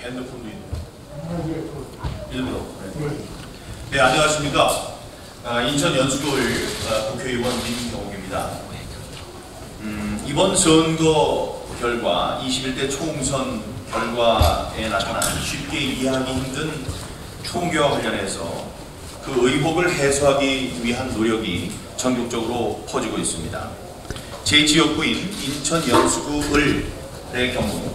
핸드폰도 있네요. 일부러. 네, 안녕하십니까. 인천 연수구을 국회의원 민경욱입니다. 이번 선거 결과, 21대 총선 결과에 나타난 쉽게 이해하기 힘든 총교와 관련해서 그 의혹을 해소하기 위한 노력이 전국적으로 퍼지고 있습니다. 제 지역구인 인천 연수구을의 경우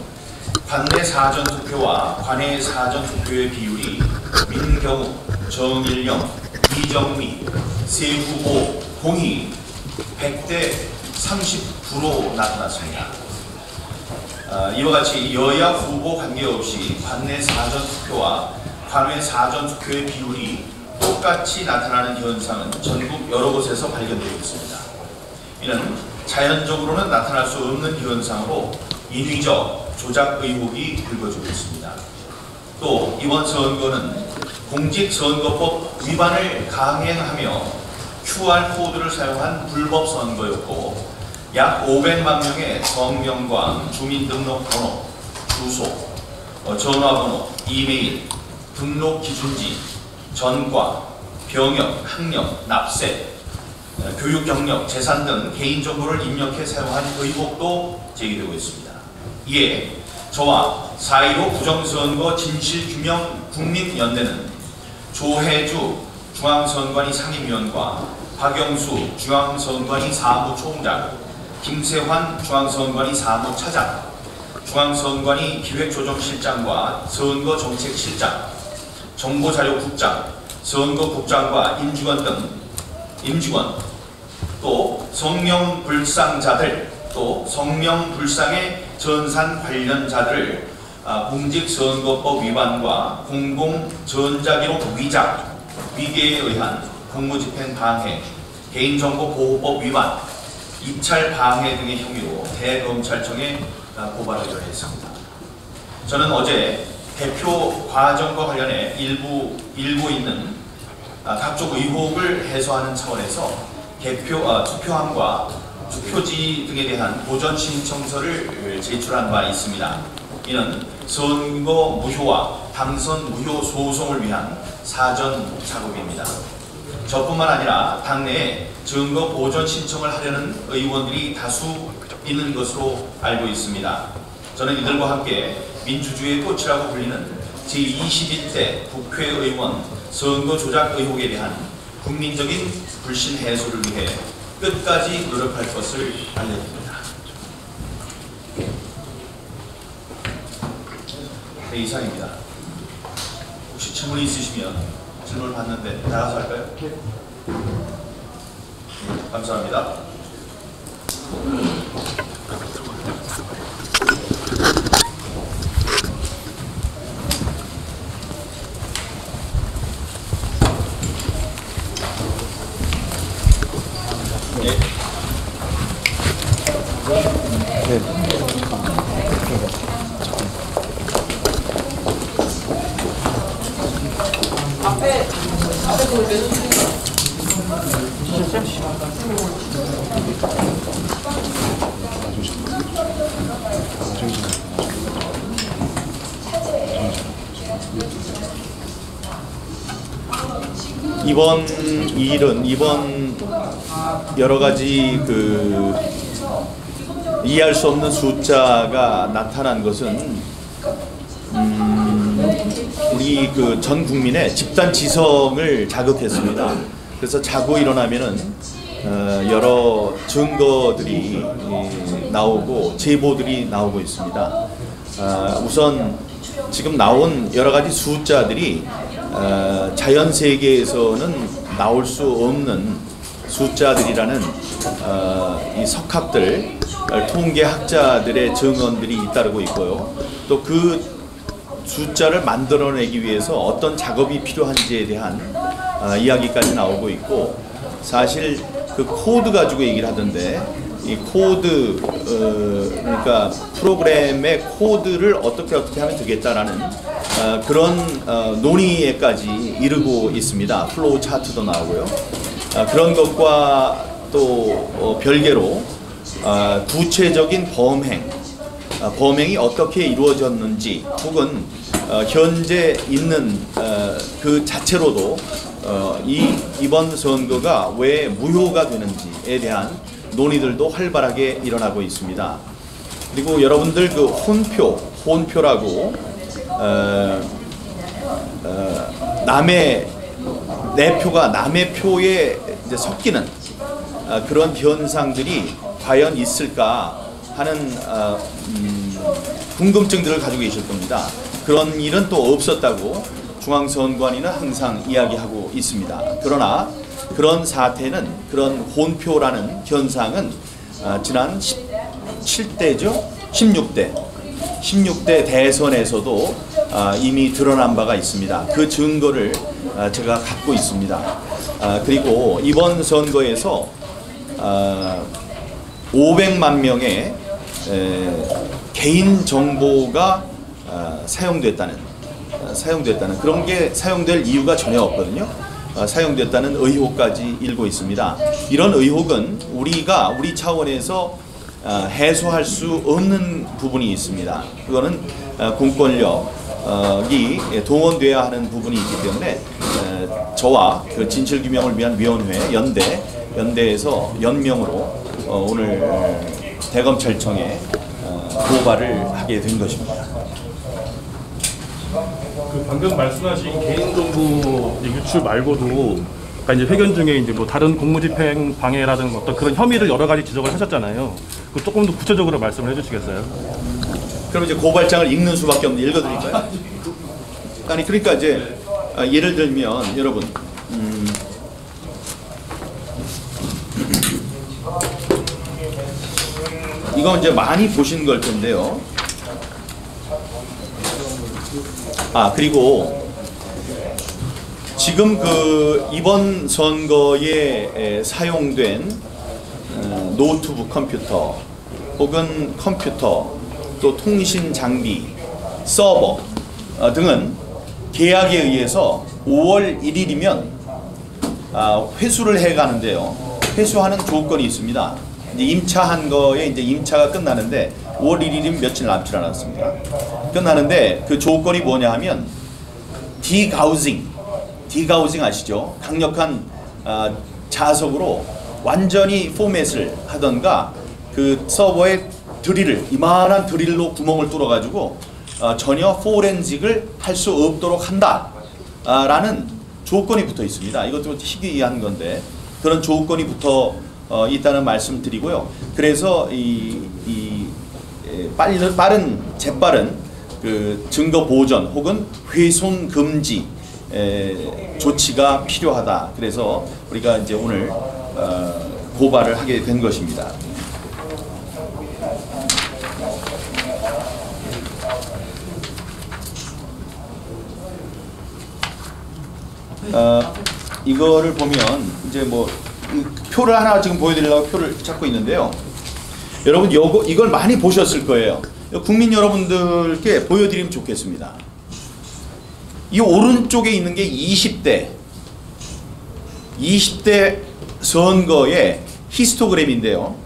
관내 사전투표와 관외 사전투표의 비율이 민경욱, 정일영, 이정미 세 후보 공이 100대 39로 나타났습니다. 이와 같이 여야 후보 관계없이 관내 사전투표와 관외 사전투표의 비율이 똑같이 나타나는 현상은 전국 여러 곳에서 발견되고 있습니다. 이는 자연적으로는 나타날 수 없는 현상으로 인위적 조작 의혹이 불거지고 있습니다. 또 이번 선거는 공직선거법 위반을 강행하며 QR코드를 사용한 불법 선거였고 약 500만 명의 성명과 주민등록번호, 주소, 전화번호, 이메일, 등록 기준지, 전과, 병역, 학력, 납세, 교육 경력, 재산 등 개인정보를 입력해 사용한 의혹도 제기되고 있습니다. 이에 저와 4.15 부정선거 진실규명 국민연대는 조혜주 중앙선관위 상임위원과 박영수 중앙선관위 사무총장, 김세환 중앙선관위 사무차장, 중앙선관위 기획조정실장과 선거정책실장, 정보자료국장, 선거국장과 임직원, 또 성명불상자들, 또 성명불상의 전산 관련자들을 공직선거법 위반과 공공전자기록 위작, 위계에 의한 공무집행 방해, 개인정보보호법 위반, 입찰 방해 등의 혐의로 대검찰청에 고발하기로 했습니다. 저는 어제 대표 과정과 관련해 일부 있는 각종 의혹을 해소하는 차원에서 투표함과 투표지 등에 대한 보전 신청서를 제출한 바 있습니다. 이는 선거 무효와 당선 무효 소송을 위한 사전 작업입니다. 저뿐만 아니라 당내에 증거 보전 신청을 하려는 의원들이 다수 있는 것으로 알고 있습니다. 저는 이들과 함께 민주주의의 꽃이라고 불리는 제21대 국회의원 선거 조작 의혹에 대한 국민적인 불신 해소를 위해 끝까지 노력할 것을 알려드립니다. 네, 이상입니다. 혹시 질문이 있으시면 질문을 받는데 나가서 할까요? 네, 감사합니다. 앞에 보면 이번 여러 가지 이해할 수 없는 숫자가 나타난 것은 우리 전 국민의 집단 지성을 자극했습니다. 그래서 자고 일어나면은 여러 증거들이 나오고 제보들이 나오고 있습니다. 우선 지금 나온 여러 가지 숫자들이 자연 세계에서는 나올 수 없는 숫자들이라는 이 석학들, 통계학자들의 증언들이 잇따르고 있고요. 또 그 숫자를 만들어내기 위해서 어떤 작업이 필요한지에 대한 이야기까지 나오고 있고, 사실 그 코드 가지고 얘기를 하던데, 이 코드, 그러니까 프로그램의 코드를 어떻게 하면 되겠다라는 그런 논의에까지 이르고 있습니다. 플로우 차트도 나오고요. 그런 것과 또 별개로 구체적인 범행이 어떻게 이루어졌는지, 혹은 현재 있는 그 자체로도 이번 선거가 왜 무효가 되는지에 대한 논의들도 활발하게 일어나고 있습니다. 그리고 여러분들 그 혼표라고 내 표가 남의 표에 이제 섞이는 그런 현상들이 과연 있을까 하는 궁금증들을 가지고 계실 겁니다. 그런 일은 또 없었다고 중앙선관위는 항상 이야기하고 있습니다. 그러나 그런 사태는, 그런 혼표라는 현상은 지난 17대죠? 16대 대선에서도 이미 드러난 바가 있습니다. 그 증거를 제가 갖고 있습니다. 그리고 이번 선거에서 500만 명의 개인 정보가 사용됐다는 그런 게 사용될 이유가 전혀 없거든요. 사용됐다는 의혹까지 일고 있습니다. 이런 의혹은 우리 차원에서 해소할 수 없는 부분이 있습니다. 그거는 공권력이 동원돼야 하는 부분이 있기 때문에 저와 그 진실규명을 위한 위원회 연대에서 연명으로 오늘 대검찰청에 고발을 하게 된 것입니다. 그 방금 말씀하신 개인정보 유출 말고도 아까 이제 회견 중에 이제 뭐 다른 공무집행 방해라든가 어떤 그런 혐의를 여러 가지 지적을 하셨잖아요. 그 조금 더 구체적으로 말씀을 해주시겠어요? 그럼 이제 고발장을 읽는 수밖에 없는데 읽어드릴까요? 아니 그러니까 이제 예를 들면 여러분 이건 이제 많이 보신 걸 텐데요. 그리고 지금 그 이번 선거에 사용된 노트북 컴퓨터 혹은 컴퓨터 또 통신 장비, 서버 등은 계약에 의해서 5월 1일이면 회수를 해 가는데요. 회수하는 조건이 있습니다. 이제 임차한 거에 이제 임차가 끝나는데 5월 1일이면 며칠 남지 않았습니다. 끝나는데 그 조건이 뭐냐 하면 디가우징 아시죠? 강력한 자석으로 완전히 포맷을 하던가 그 서버에 이만한 드릴로 구멍을 뚫어가지고 전혀 포렌식을 할 수 없도록 한다라는 조건이 붙어 있습니다. 이것도 희귀한 건데 그런 조건이 붙어 있다는 말씀 드리고요. 그래서 재빠른 그 증거 보전 혹은 훼손 금지 조치가 필요하다. 그래서 우리가 이제 오늘 고발을 하게 된 것입니다. 이거를 보면 이제 뭐 표를 하나 지금 보여드리려고 표를 찾고 있는데요. 여러분 이걸 많이 보셨을 거예요. 국민 여러분들께 보여드리면 좋겠습니다. 이 오른쪽에 있는 게 20대 선거의 히스토그램인데요.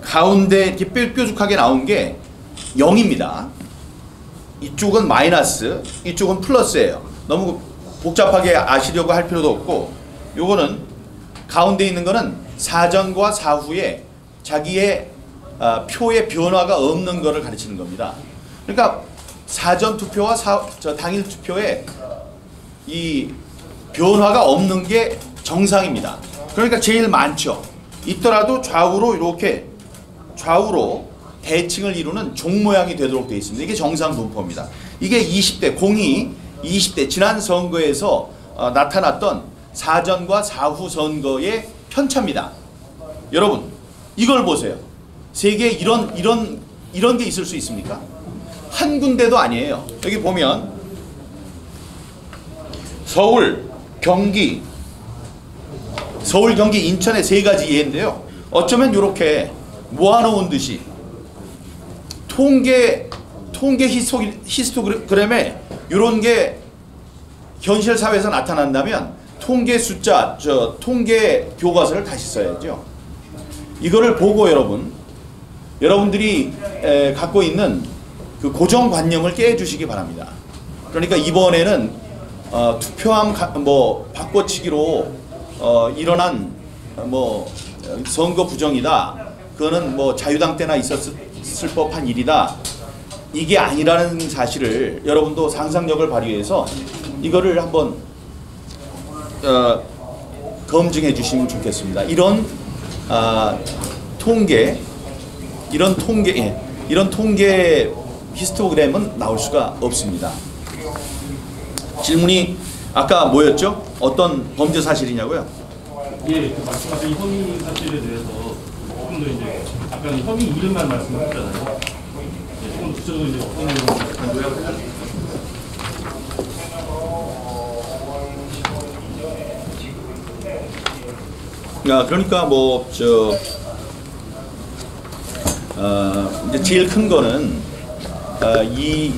가운데 이렇게 뾰족하게 나온 게 0입니다. 이쪽은 마이너스, 이쪽은 플러스예요. 너무 복잡하게 아시려고 할 필요도 없고, 요거는 가운데 있는 거는 사전과 사후에 자기의 표의 변화가 없는 것을 가르치는 겁니다. 그러니까 사전 투표와 당일 투표에 이 변화가 없는 게 정상입니다. 그러니까 제일 많죠. 있더라도 좌우로 대칭을 이루는 종 모양이 되도록 되어 있습니다. 이게 정상 분포입니다. 이게 20대 지난 선거에서 나타났던 사전과 사후 선거의 편차입니다. 여러분 이걸 보세요. 세계에 이런 게 있을 수 있습니까? 한 군데도 아니에요. 여기 보면 서울, 경기, 인천의 세 가지 예인데요. 어쩌면 이렇게 모아놓은 듯이 통계 히스토그램에 이런 게 현실 사회에서 나타난다면 통계 숫자, 통계 교과서를 다시 써야죠. 이거를 보고 여러분들이 갖고 있는 그 고정관념을 깨주시기 바랍니다. 그러니까 이번에는 투표함 뭐 바꿔치기로 일어난 뭐 선거 부정이다. 그거는 뭐 자유당 때나 있었을 법한 일이다. 이게 아니라는 사실을 여러분도 상상력을 발휘해서 이거를 한번 검증해 주시면 좋겠습니다. 이런 통계, 이런 통계 히스토그램은 나올 수가 없습니다. 질문이 아까 뭐였죠? 어떤 범죄 사실이냐고요? 예, 그 말씀하신 혐의 사실에 대해서 조금 더 이제 약간 혐의 이름만 말씀하셨잖아요. 예, 조금 더 구체적으로 이제 어떤 내용을 약간 요약을 해주세요. 그러니까 뭐 이제 제일 큰 거는 이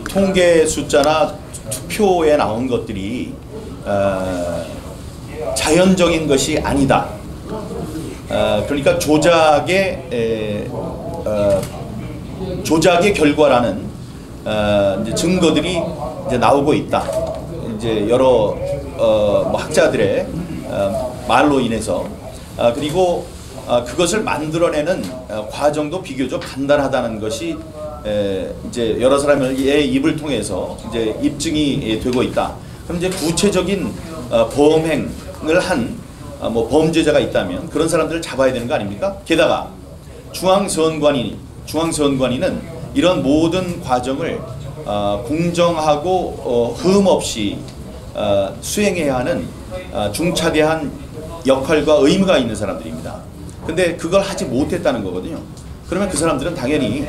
통계 숫자나 투표에 나온 것들이 자연적인 것이 아니다. 그러니까 조작의 결과라는 이제 증거들이 이제 나오고 있다. 이제 여러 뭐 학자들의 말로 인해서 그리고 그것을 만들어내는 과정도 비교적 간단하다는 것이 이제 여러 사람의 입을 통해서 이제 입증이 되고 있다. 그럼 이제 구체적인 범행을 한 뭐 범죄자가 있다면 그런 사람들을 잡아야 되는 거 아닙니까? 게다가 중앙선관위는 이런 모든 과정을 공정하고 흠 없이 수행해야 하는 중차대한 역할과 의무가 있는 사람들입니다. 근데 그걸 하지 못했다는 거거든요. 그러면 그 사람들은 당연히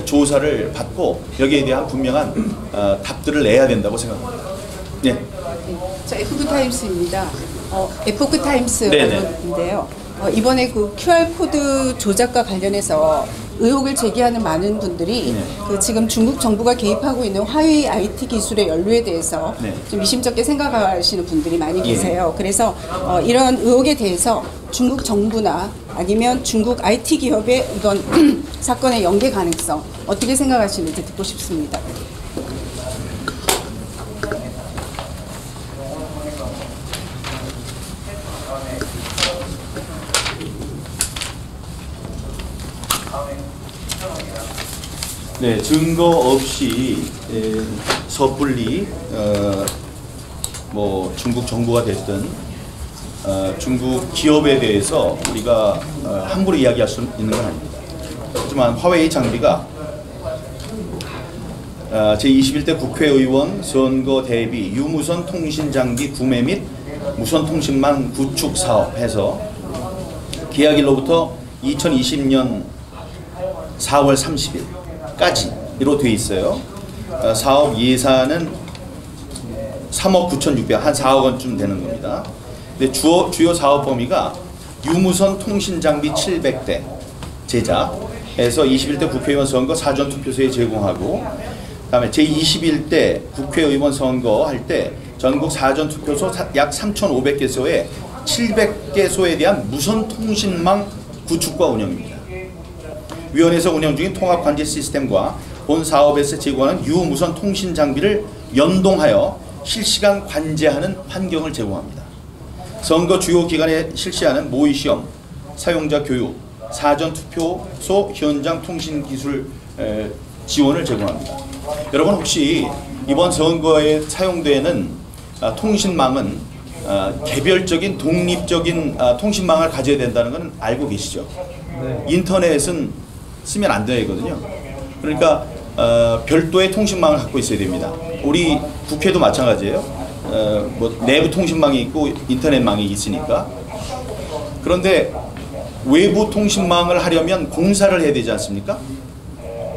조사를 받고 여기에 대한 분명한 답들을 내야 된다고 생각합니다. 네. 저 에포크타임스입니다. 에포크타임스인데요. 이번에 그 QR코드 조작과 관련해서 의혹을 제기하는 많은 분들이 그 지금 중국 정부가 개입하고 있는 화웨이 IT 기술의 연루에 대해서 좀 미심쩍게 생각하시는 분들이 많이 계세요. 그래서 이런 의혹에 대해서 중국 정부나 아니면 중국 IT 기업의 이건 사건의 연계 가능성 어떻게 생각하시는지 듣고 싶습니다. 네, 증거 없이 섣불리 뭐 중국 정부가 됐든 중국 기업에 대해서 우리가 함부로 이야기할 수 있는 건 아닙니다. 하지만 화웨이 장비가 제21대 국회의원 선거 대비 유무선 통신 장비 구매 및 무선 통신망 구축 사업 해서 계약일로부터 2020년 4월 30일까지로 되어 있어요. 사업 예산은 3억 9,600, 한 4억 원쯤 되는 겁니다. 근데 주요 사업 범위가 유무선 통신 장비 700대 제작해서 21대 국회의원 선거 사전 투표소에 제공하고, 그다음에 제21대 국회의원 선거 할 때 전국 사전 투표소 약 3,500개소에 700개소에 대한 무선 통신망 구축과 운영입니다. 위원회에서 운영 중인 통합관제 시스템과 본 사업에서 제공하는 유무선 통신 장비를 연동하여 실시간 관제하는 환경을 제공합니다. 선거 주요 기간에 실시하는 모의시험, 사용자 교육, 사전투표소 현장 통신기술 지원을 제공합니다. 여러분 혹시 이번 선거에 사용되는 통신망은 개별적인 독립적인 통신망을 가져야 된다는 건 알고 계시죠? 네. 인터넷은 쓰면 안 되거든요. 그러니까 별도의 통신망을 갖고 있어야 됩니다. 우리 국회도 마찬가지예요. 뭐 내부 통신망이 있고 인터넷망이 있으니까. 그런데 외부 통신망을 하려면 공사를 해야 되지 않습니까?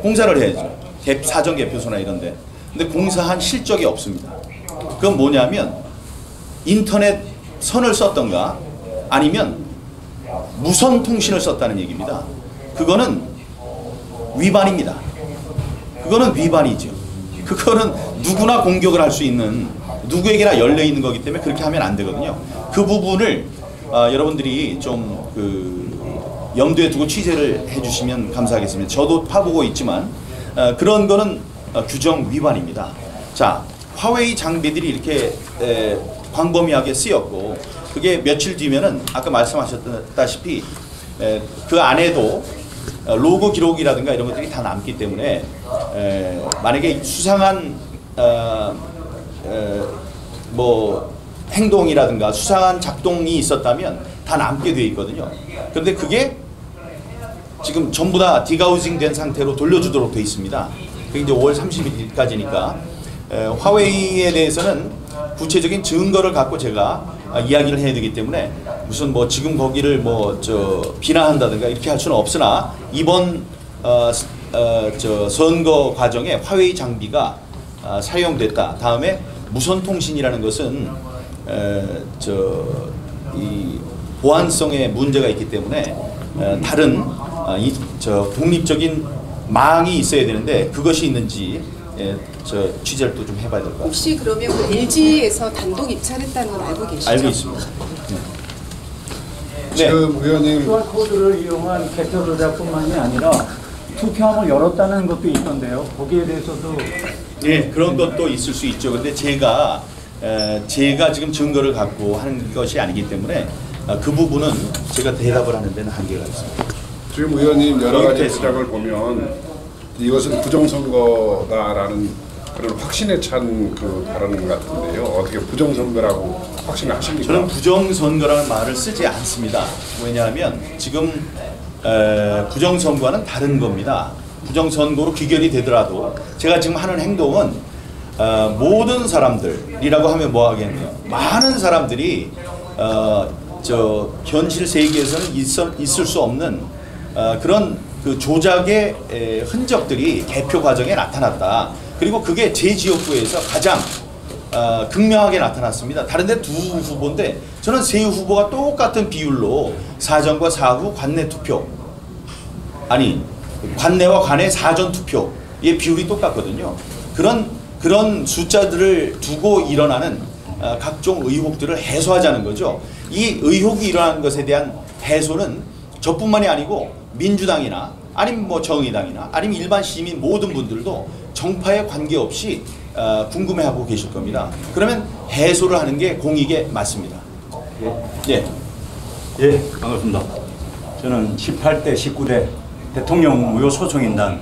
공사를 해야죠. 사전 개표소나 이런데. 근데 공사한 실적이 없습니다. 그건 뭐냐면 인터넷 선을 썼던가 아니면 무선 통신을 썼다는 얘기입니다. 그거는 위반입니다. 그거는 위반이죠. 그거는 누구나 공격을 할 수 있는, 누구에게나 열려 있는 거기 때문에 그렇게 하면 안 되거든요. 그 부분을 여러분들이 좀 염두에 두고 취재를 해주시면 감사하겠습니다. 저도 파보고 있지만 그런 거는 규정 위반입니다. 자, 화웨이 장비들이 이렇게 광범위하게 쓰였고 그게 며칠 뒤면은 아까 말씀하셨다시피 그 안에도 로고 기록이라든가 이런 것들이 다 남기 때문에 만약에 수상한 뭐 행동이라든가 수상한 작동이 있었다면 다 남게 돼 있거든요. 그런데 그게 지금 전부 다 디가우징 된 상태로 돌려주도록 돼 있습니다. 그게 이제 5월 30일까지니까 화웨이에 대해서는 구체적인 증거를 갖고 제가 이야기를 해야 되기 때문에 무슨 뭐 지금 거기를 뭐 비난한다든가 이렇게 할 수는 없으나 이번 선거 과정에 화웨이 장비가 사용됐다. 다음에 무선통신이라는 것은 이 보안성에 문제가 있기 때문에 다른 독립적인 망이 있어야 되는데 그것이 있는지 취재를 또 좀 해봐야 될 것 같아요. 혹시 그러면 그 LG에서 단독 입찰했다는 건 알고 계시죠? 알고 있습니다. 네. 지금 의원님 QR코드를 이용한 개표 조작뿐만이 아니라 투표함을 열었다는 것도 있던데요. 거기에 대해서도 네, 그런 것도 있을 수 있죠. 근데 제가 지금 증거를 갖고 하는 것이 아니기 때문에 그 부분은 제가 대답을 하는 데는 한계가 있습니다. 지금 의원님 여러 가지 주장을 보면 이것은 부정선거다라는 그런 확신에 찬 그 발언 같은데요. 어떻게 부정선거라고 확신을 하십니까? 저는 부정선거라는 말을 쓰지 않습니다. 왜냐하면 지금 부정선거와는 다른 겁니다. 부정선거로 귀결이 되더라도 제가 지금 하는 행동은 모든 사람들이라고 하면 뭐 하겠네요. 많은 사람들이 현실 세계에서는 있을 수 없는 그런 그 조작의 흔적들이 개표 과정에 나타났다. 그리고 그게 제 지역구에서 가장 극명하게 나타났습니다. 다른 데 두 후보인데 저는 세 후보가 똑같은 비율로 사전과 사후 관내 투표 관내와 관내 사전 투표의 비율이 똑같거든요. 그런 숫자들을 두고 일어나는 각종 의혹들을 해소하자는 거죠. 이 의혹이 일어나는 것에 대한 해소는 저뿐만이 아니고 민주당이나 아니면 뭐 정의당이나 아니면 일반 시민 모든 분들도 정파에 관계없이 궁금해하고 계실 겁니다. 그러면 해소를 하는 게 공익에 맞습니다. 예. 예, 반갑습니다. 저는 18대 19대 대통령 무효 소송인단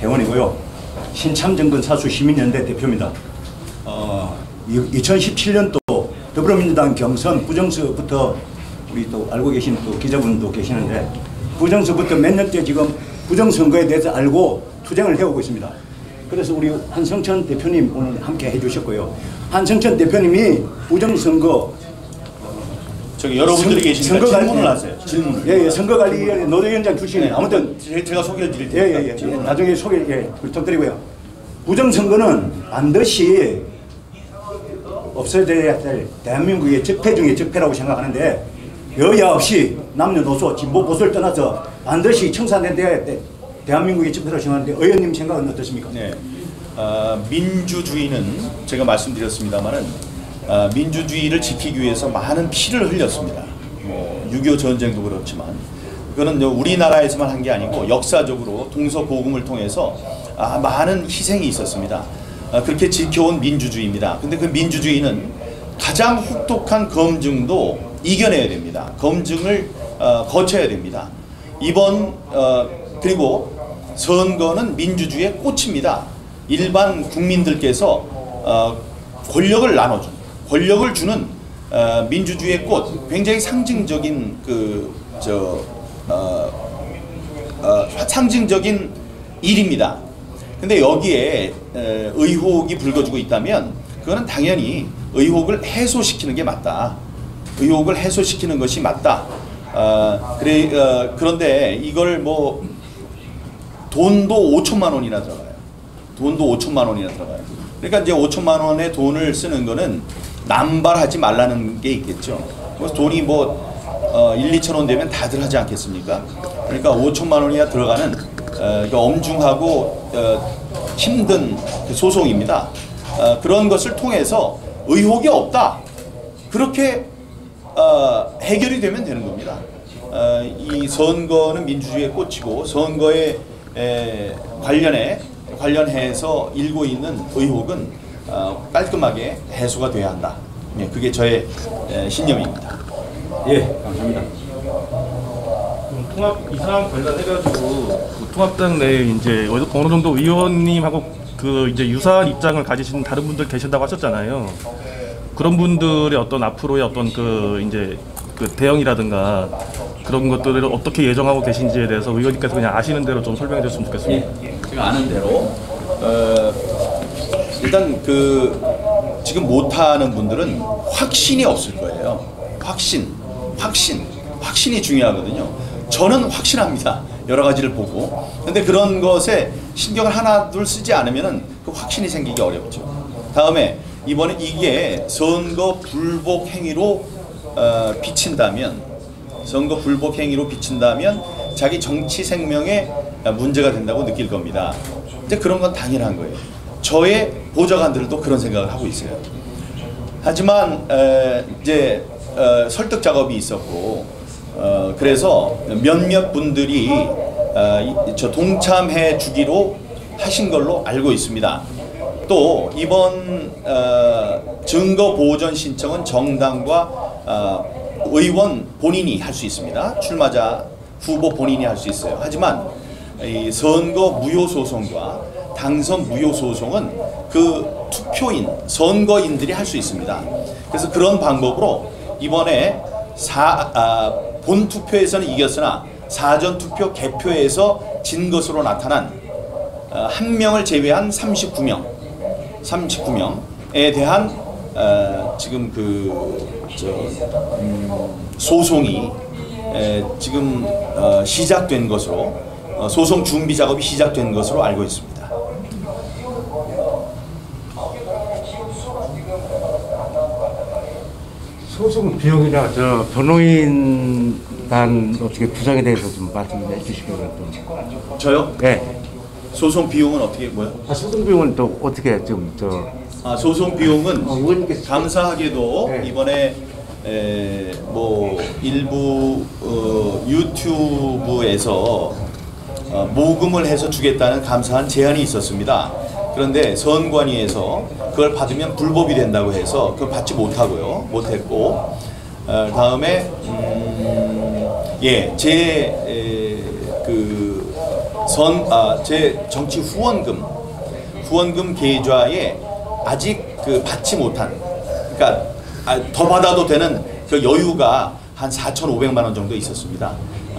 회원이고요. 신참정권 사수 시민연대 대표입니다. 2017년도 더불어민주당 경선 부정서부터 우리 또 알고 계신 또 기자분도 계시는데 부정서부터 몇 년째 지금 부정선거에 대해서 알고 투쟁을 해오고 있습니다. 그래서 우리 한성천 대표님 오늘 함께 해주셨고요. 한성천 대표님이 부정선거 여러분들이 계시니까 질문을 하세요. 질문을. 예, 선거관리위원회 노조위원장 출신이에요. 아무튼 제가 소개를 드릴 테니까. 예. 나중에 소개 부탁드리고요. 부정선거는 반드시 없어져야 될 대한민국의 적폐 중에 적폐라고 생각하는데 여야 없이 남녀노소 진보 보수를 떠나서 반드시 청산돼야 돼. 대한민국의 적폐라고 생각하는데 의원님 생각은 어떠십니까? 네. 민주주의는 제가 말씀드렸습니다만은 민주주의를 지키기 위해서 많은 피를 흘렸습니다. 6.25 전쟁도 그렇지만 그거는 우리나라에서만 한 게 아니고 역사적으로 동서고금을 통해서 많은 희생이 있었습니다. 그렇게 지켜온 민주주의입니다. 근데 그 민주주의는 가장 혹독한 검증도 이겨내야 됩니다. 검증을 거쳐야 됩니다. 그리고 선거는 민주주의의 꽃입니다. 일반 국민들께서 권력을 나눠주는, 권력을 주는 민주주의의 꽃, 굉장히 상징적인 상징적인 일입니다. 근데 여기에 의혹이 불거지고 있다면 그거는 당연히 의혹을 해소시키는 게 맞다. 의혹을 해소시키는 것이 맞다. 그런데 이걸 뭐 돈도 5천만 원이나 들어가요. 돈도 5천만 원이나 들어가요. 그러니까 이제 5천만 원의 돈을 쓰는 거는 남발하지 말라는 게 있겠죠. 그래서 돈이 뭐 1, 2천 원 되면 다들 하지 않겠습니까? 그러니까 5천만 원이나 들어가는 엄중하고 힘든 그 소송입니다. 그런 것을 통해서 의혹이 없다. 그렇게 해결이 되면 되는 겁니다. 이 선거는 민주주의의 꽃이고 선거에 관련해 관련해서 일고 있는 의혹은 깔끔하게 해소가 돼야 한다. 예, 그게 저의 신념입니다. 예, 감사합니다. 통합 이 사안 관련해가지고 그 통합당 내에 이제 어느 정도 의원님하고 그 이제 유사한 입장을 가지신 다른 분들 계신다고 하셨잖아요. 그런 분들의 어떤 앞으로의 어떤 그 이제 그 대응이라든가 그런 것들을 어떻게 예정하고 계신지에 대해서 의원님께서 그냥 아시는 대로 좀 설명해 주셨으면 좋겠습니다. 제가 아는 대로 일단 그 지금 못하는 분들은 확신이 없을 거예요. 확신이 중요하거든요. 저는 확신합니다. 여러 가지를 보고. 근데 그런 것에 신경을 하나 둘 쓰지 않으면은 그 확신이 생기기 어렵죠. 다음에 이번에 이게 선거 불복 행위로 비친다면 자기 정치 생명에 문제가 된다고 느낄 겁니다. 근데 그런 건 당연한 거예요. 저의 보좌관들도 그런 생각을 하고 있어요. 하지만 이제 설득 작업이 있었고 그래서 몇몇 분들이 저 동참해 주기로 하신 걸로 알고 있습니다. 또 이번 증거 보전 신청은 정당과 의원 본인이 할 수 있습니다. 출마자 후보 본인이 할 수 있어요. 하지만 이 선거 무효 소송과 당선 무효 소송은 그 투표인 선거인들이 할 수 있습니다. 그래서 그런 방법으로 이번에 본 투표에서는 이겼으나 사전 투표 개표에서 진 것으로 나타난 한 명을 제외한 39명에 대한 지금 소송이 지금 시작된 것으로 소송 준비 작업이 시작된 것으로 알고 있습니다. 소송 비용이나 저 변호인단 어떻게 구성에 대해서 좀 말씀해 주시면 저요? 네. 소송 비용은 어떻게 뭐요? 소송 비용은 또 어떻게 좀 소송 비용은 의원님께서 감사하게도 네. 이번에 뭐 일부 유튜브에서 모금을 해서 주겠다는 감사한 제안이 있었습니다. 그런데 선관위에서 그걸 받으면 불법이 된다고 해서 그걸 받지 못했고 다음에 제 정치 후원금 계좌에 아직 받지 못한, 그러니까 더 받아도 되는 그 여유가 한 4,500만 원 정도 있었습니다.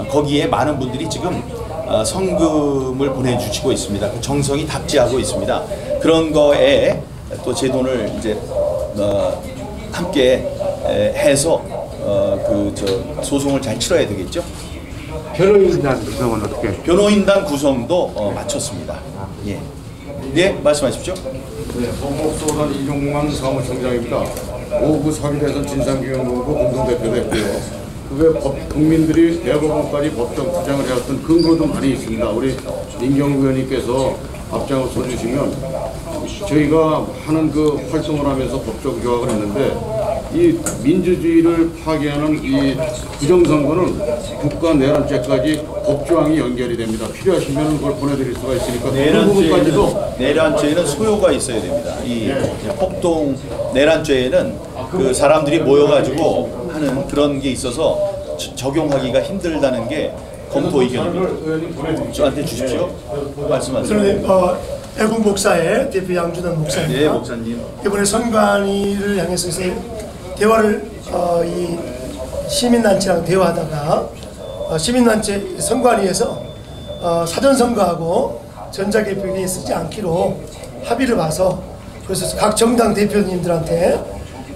거기에 많은 분들이 지금 성금을 보내주시고 있습니다. 그 정성이 답지하고 있습니다. 그런 거에 또 제 돈을 이제 함께 해서 소송을 잘 치러야 되겠죠. 변호인단 구성은 어떻게? 변호인단 구성도 마쳤습니다. 예. 네, 말씀하십시오. 네, 법목소단 이종만 사무총장입니다. 5구 사기대선 진상규명본부 공동대표도 했고요. 그게 국민들이 대법원까지 법정 투쟁을 해왔던 근거도 많이 있습니다. 우리 민경우 의원님께서 앞장을 서주시면 저희가 하는 그 활동을 하면서 법적 조약을 했는데 이 민주주의를 파괴하는 이 부정선거는 국가 내란죄까지 법조항이 연결이 됩니다. 필요하시면 그걸 보내드릴 수가 있으니까 그 부분까지도 내란죄에는 소요가 있어야 됩니다. 이 폭동 내란죄에는 그 사람들이 모여가지고 하는 그런 게 있어서 적용하기가 힘들다는 게 검토 의견입니다. 저한테 주십시오. 말씀하세요. 애국 목사의 대표 양준환 목사입니다. 네, 목사님. 이번에 선관위를 향해서 이제 대화를 이 시민단체랑 대화하다가 시민단체 선관위에서 사전선거하고 전자개표에 쓰지 않기로 합의를 봐서 그래서 각 정당 대표님들한테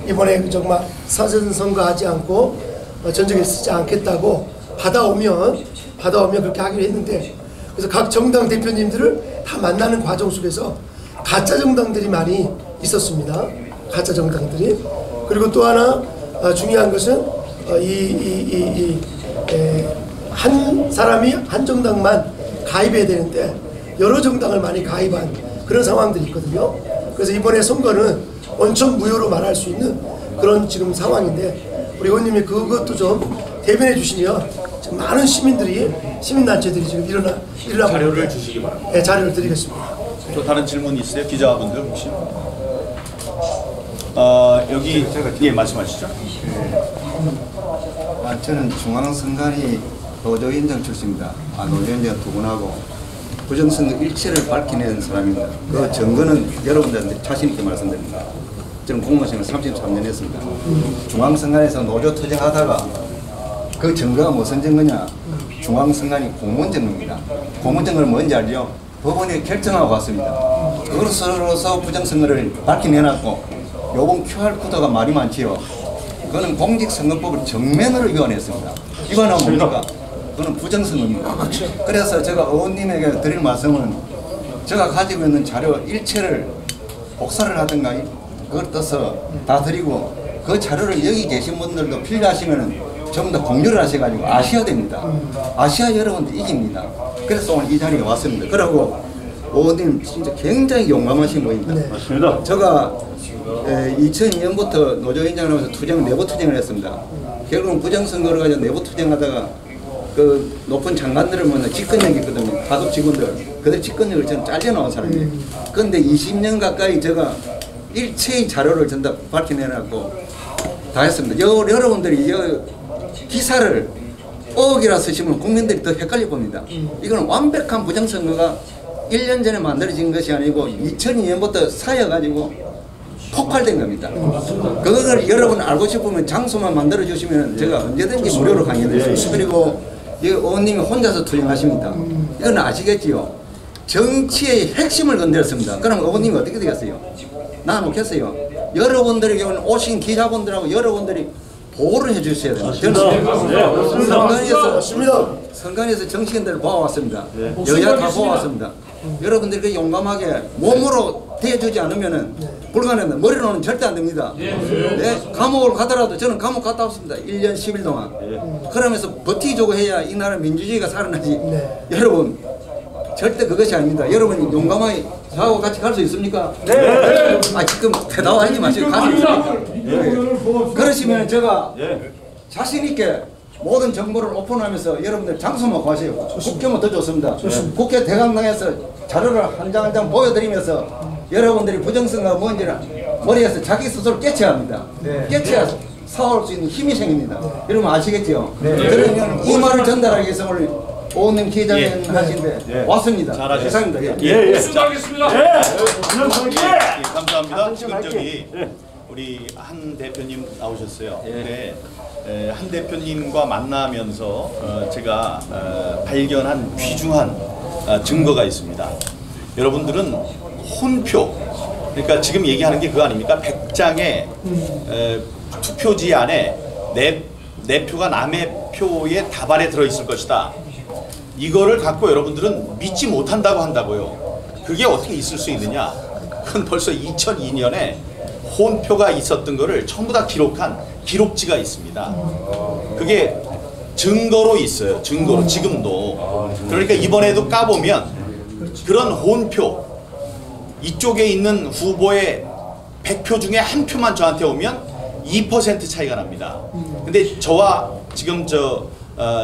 이번에 정말 사전선거하지 않고 전자개표 쓰지 않겠다고 받아오면 그렇게 하기로 했는데, 그래서 각 정당 대표님들을 다 만나는 과정 속에서 가짜 정당들이 많이 있었습니다. 가짜 정당들이. 그리고 또 하나 중요한 것은 한 사람이 한 정당만 가입해야 되는데 여러 정당을 많이 가입한 그런 상황들이 있거든요. 그래서 이번에 선거는 원천 무효로 말할 수 있는 그런 지금 상황인데, 우리 의원님이 그것도 좀 대변해 주시면 지금 많은 시민단체들이 지금 일어나고 자료를 주시기 바랍니다. 네, 자료를 드리겠습니다. 또 다른 질문 있어요? 기자분들 혹시? 여기 예 말씀하시죠. 저는 중앙선관위 노조위원장 출신입니다. 노조위원장 두 분하고 부정선거 일체를 밝혀낸 사람입니다. 그 증거는 여러분들한테 자신 있게 말씀드립니다. 저는 공무원생활 33년 했습니다. 중앙선관위에서 노조 투쟁하다가 그 증거가 무슨 증거냐? 중앙선관위 공문증거입니다. 공문증거는 뭔지 알죠? 법원이 결정하고 왔습니다. 그것으로서 부정선거를 밝혀내놨고 요번 QR코드가 말이 많지요. 그거는 공직선거법을 정면으로 위반했습니다. 위반하면 뭡니까? 그거는 부정선거입니다. 그래서 제가 의원님에게 드릴 말씀은 제가 가지고 있는 자료 일체를 복사를 하든가 그걸 떠서 다 드리고 그 자료를 여기 계신 분들도 필요하시면 전부 다 공유를 하셔가지고 아셔야 됩니다. 아시아 여러분들 이깁니다. 그래서 오늘 이 자리에 왔습니다. 그리고 의원님 진짜 굉장히 용감하신 분입니다. 네. 맞습니다. 제가 2002년부터 노조위원장을 하면서 내부 투쟁을 했습니다. 결국은 부정선거를 가지고 내부 투쟁하다가 그 높은 장관들을 만나 직권력이 있거든요. 가족 직원들. 그들 직권력을 저는 잘려나온 사람이에요. 그런데 20년 가까이 제가 일체의 자료를 전부 다 밝혀내놨고 다 했습니다. 여러분들이 기사를 억이라 쓰시면 국민들이 더 헷갈려 봅니다. 이건 완벽한 부정선거가 1년 전에 만들어진 것이 아니고 2002년부터 쌓여가지고 폭발된 겁니다. 그걸 여러분 알고 싶으면 장소만 만들어 주시면 제가 언제든지 무료로 강의드리겠습니다. 그리고 이 의원님이 혼자서 투쟁하십니다. 이건 아시겠지요? 정치의 핵심을 건드렸습니다. 그럼 의원님이 어떻게 되겠어요? 나눠놓겠어요? 여러분들에게 오신 기자분들하고 여러분들이 보호를 해주셔야 됩니다. 저는 선관위에서 정치인들을 보아왔습니다. 여야 다 보아왔습니다. 여러분들이 용감하게 몸으로 대해주지 않으면 불가능합니다. 머리로는 절대 안 됩니다. 네, 감옥을 가더라도 저는 감옥 갔다 왔습니다. 1년 10일 동안. 그러면서 버티주고 해야 이 나라 민주주의가 살아나지. 여러분 절대 그것이 아닙니다. 여러분이 용감하게 저하고 같이 갈 수 있습니까? 네. 지금 대답하지 마시고 갈 수 있습니까? 네. 그러시면 제가 자신 있게 모든 정보를 오픈하면서 여러분들 장소만 구하세요. 국회면 더 좋습니다. 국회 대강당에서 자료를 한 장 한 장 보여드리면서 여러분들이 부정선거가 뭔지를 머리에서 자기 스스로 깨쳐야 합니다. 깨쳐야 사올 수 있는 힘이 생깁니다. 여러분 아시겠죠? 그러면 이 말을 전달하기 위해서 오늘 오늘 기자님 하신데 왔습니다. 잘하셨습니다. 수고하겠습니다. 감사합니다. 지금 저기 우리 한 대표님 나오셨어요. 근데 한 대표님과 만나면서 제가 발견한 귀중한 증거가 있습니다. 여러분들은 혼표, 그러니까 지금 얘기하는 게 그거 아닙니까? 100장의 투표지 안에 내 표가 남의 표의 다발에 들어있을 것이다. 이거를 갖고 여러분들은 믿지 못한다고 한다고요. 그게 어떻게 있을 수 있느냐? 그건 벌써 2002년에 혼표가 있었던 거를 전부 다 기록한 기록지가 있습니다. 그게 증거로 있어요. 증거로 지금도. 그러니까 이번에도 까보면 그런 혼표, 이쪽에 있는 후보의 100표 중에 한 표만 저한테 오면 2% 차이가 납니다. 근데 저와 지금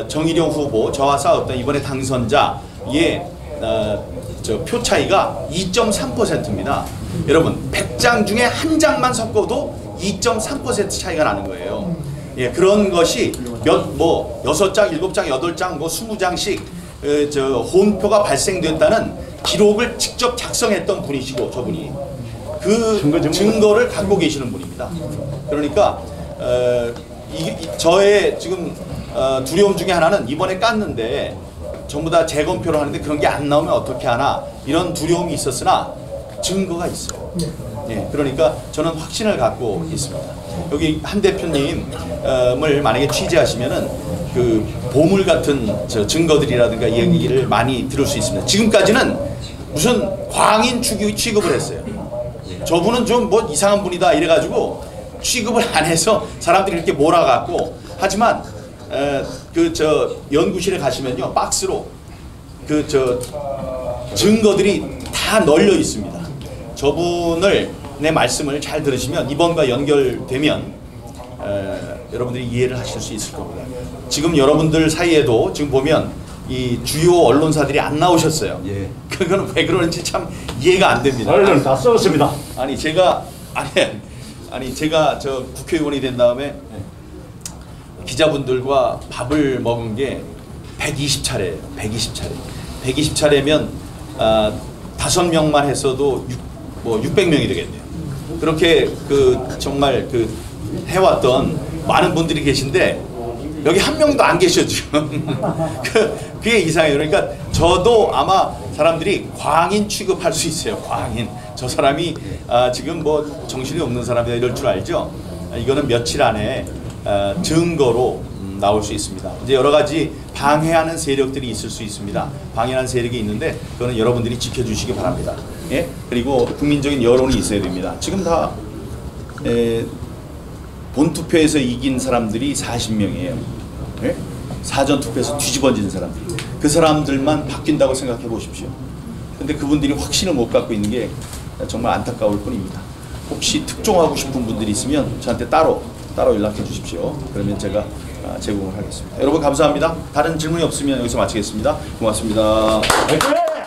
정일용 후보, 저와 싸웠던 이번에 당선자의 표 차이가 2.3%입니다. 여러분 100장 중에 한 장만 섞어도 2.3% 차이가 나는 거예요. 예, 그런 것이 6장, 7장, 8장, 20장씩 혼표가 발생됐다는 기록을 직접 작성했던 분이시고 저분이 그 증거를 갖고 계시는 분입니다. 그러니까 저의 지금 두려움 중에 하나는 이번에 깠는데 전부 다 재검표를 하는데 그런 게 안 나오면 어떻게 하나 이런 두려움이 있었으나 증거가 있어요. 예, 그러니까 저는 확신을 갖고 있습니다. 여기 한 대표님을 만약에 취재하시면은 그 보물 같은 증거들이라든가 얘기를 많이 들을 수 있습니다. 지금까지는 무슨 광인 취급을 했어요. 저분은 좀 뭐 이상한 분이다 이래가지고 취급을 안 해서 사람들이 이렇게 몰아갖고 하지만 연구실에 가시면요 박스로 증거들이 다 널려 있습니다. 저분을 내 말씀을 잘 들으시면 이번과 연결되면 여러분들이 이해를 하실 수 있을 겁니다. 지금 여러분들 사이에도 지금 보면 이 주요 언론사들이 안 나오셨어요. 예. 그거는 왜 그러는지 참 이해가 안 됩니다. 언론 다 썼습니다. 아니 제가 제가 저 국회의원이 된 다음에 기자분들과 밥을 먹은 게 120차례예요. 120차례. 120차례면 5명만 했어도 600명이 되겠네요. 그렇게 정말 해왔던 많은 분들이 계신데 여기 한 명도 안 계셔 지금. 그게 이상해요. 그러니까 저도 아마 사람들이 광인 취급할 수 있어요. 광인. 저 사람이 지금 뭐 정신이 없는 사람이다 이럴 줄 알죠. 이거는 며칠 안에 증거로 나올 수 있습니다. 이제 여러 가지 방해하는 세력들이 있을 수 있습니다. 방해하는 세력이 있는데 그거는 여러분들이 지켜주시기 바랍니다. 예? 그리고 국민적인 여론이 있어야 됩니다. 지금 다 본투표에서 이긴 사람들이 40명이에요. 예? 사전투표에서 뒤집어진 사람들. 그 사람들만 바뀐다고 생각해 보십시오. 근데 그분들이 확신을 못 갖고 있는 게 정말 안타까울 뿐입니다. 혹시 특종하고 싶은 분들이 있으면 저한테 따로 연락해 주십시오. 그러면 제가 제공을 하겠습니다. 여러분 감사합니다. 다른 질문이 없으면 여기서 마치겠습니다. 고맙습니다.